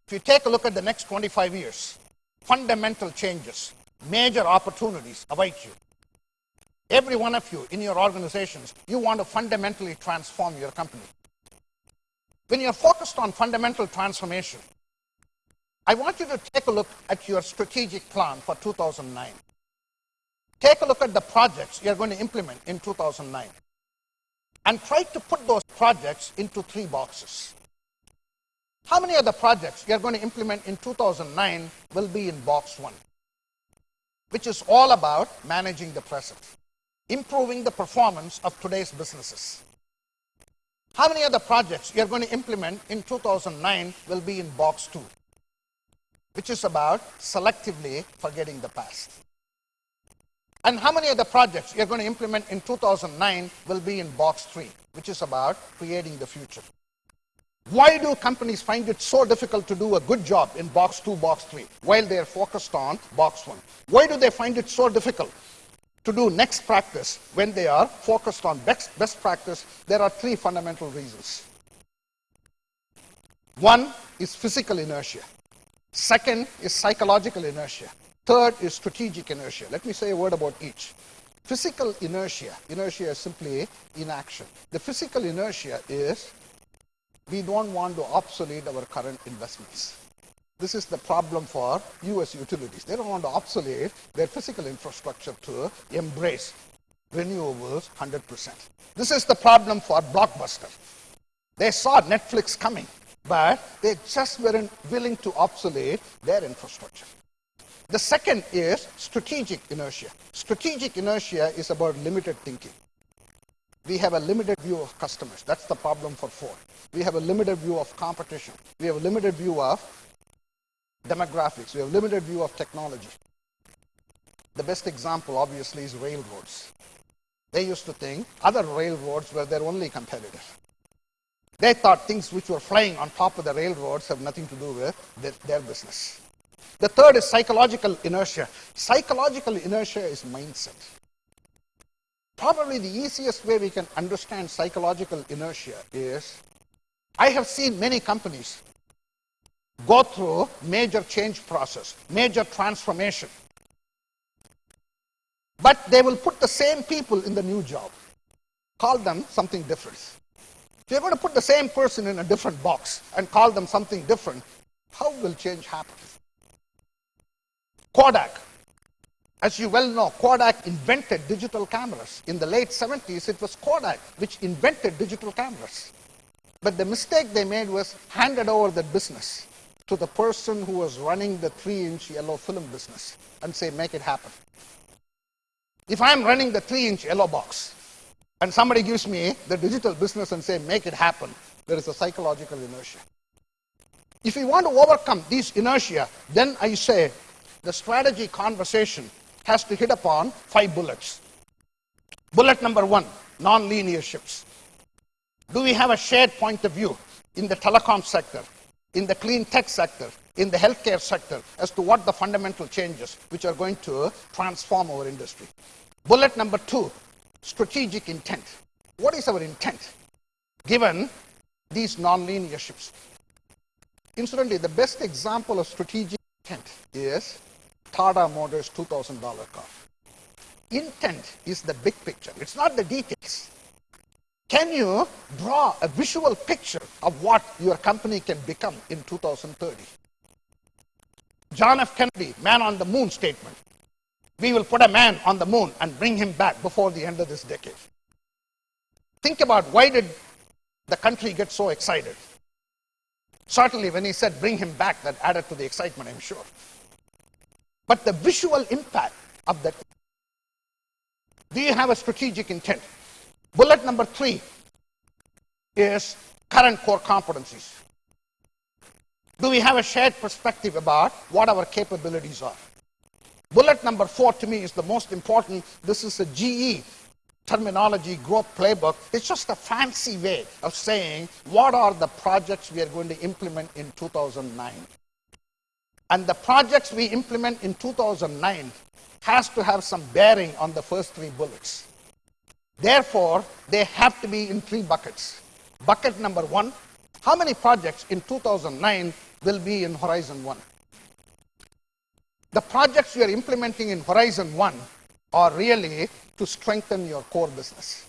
If you take a look at the next 25 years, fundamental changes, major opportunities await you. Every one of you in your organizations, you want to fundamentally transform your company. When you're focused on fundamental transformation, I want you to take a look at your strategic plan for 2009. Take a look at the projects you're going to implement in 2009. And try to put those projects into 3 boxes. How many of the projects you're going to implement in 2009 will be in box 1, which is all about managing the present, improving the performance of today's businesses? How many of the projects you're going to implement in 2009 will be in box 2, which is about selectively forgetting the past? And how many of the projects you're going to implement in 2009 will be in box 3, which is about creating the future? Why do companies find it so difficult to do a good job in box 2, box 3, while they're focused on box 1? Why do they find it so difficult to do next practice when they are focused on best practice? There are 3 fundamental reasons. 1 is physical inertia. 2nd is psychological inertia. 3rd is strategic inertia. Let me say a word about each. Physical inertia. Inertia is simply inaction. The physical inertia is we don't want to obsolete our current investments. This is the problem for US utilities. They don't want to obsolete their physical infrastructure to embrace renewables 100%. This is the problem for Blockbuster. They saw Netflix coming, but they just weren't willing to obsolete their infrastructure. The 2nd is strategic inertia. Strategic inertia is about limited thinking. We have a limited view of customers. That's the problem for Ford. We have a limited view of competition. We have a limited view of demographics. We have a limited view of technology. The best example, obviously, is railroads. They used to think other railroads were their only competitor. They thought things which were flying on top of the railroads have nothing to do with their business. The 3rd is psychological inertia. Psychological inertia is mindset. Probably the easiest way we can understand psychological inertia is, I have seen many companies go through major change process, major transformation. But they will put the same people in the new job, call them something different. If you're going to put the same person in a different box and call them something different, how will change happen? Kodak. As you well know, Kodak invented digital cameras. In the late 70s, it was Kodak which invented digital cameras. But the mistake they made was handed over the business to the person who was running the 3-inch yellow film business and say, make it happen. If I'm running the 3-inch yellow box and somebody gives me the digital business and say, make it happen, there is a psychological inertia. If we want to overcome these inertia, then I say the strategy conversation has to hit upon 5 bullets. Bullet number 1, non-linear shifts. Do we have a shared point of view in the telecom sector, in the clean tech sector, in the healthcare sector, as to what the fundamental changes which are going to transform our industry? Bullet number 2, strategic intent. What is our intent given these non-linear shifts? Incidentally, the best example of strategic intent is Tata Motors' $2,000 car. Intent is the big picture. It's not the details. Can you draw a visual picture of what your company can become in 2030? John F. Kennedy, man on the moon statement. We will put a man on the moon and bring him back before the end of this decade. Think about why did the country get so excited? Certainly when he said bring him back, that added to the excitement, I'm sure. But the visual impact of that. Do you have a strategic intent? Bullet number 3 is current core competencies. Do we have a shared perspective about what our capabilities are? Bullet number 4 to me is the most important. This is a GE terminology, growth playbook. It's just a fancy way of saying what are the projects we are going to implement in 2009. And the projects we implement in 2009 has to have some bearing on the first 3 bullets. Therefore, they have to be in 3 buckets. Bucket number 1, How many projects in 2009 will be in Horizon 1? The projects you are implementing in Horizon 1 are really to strengthen your core business.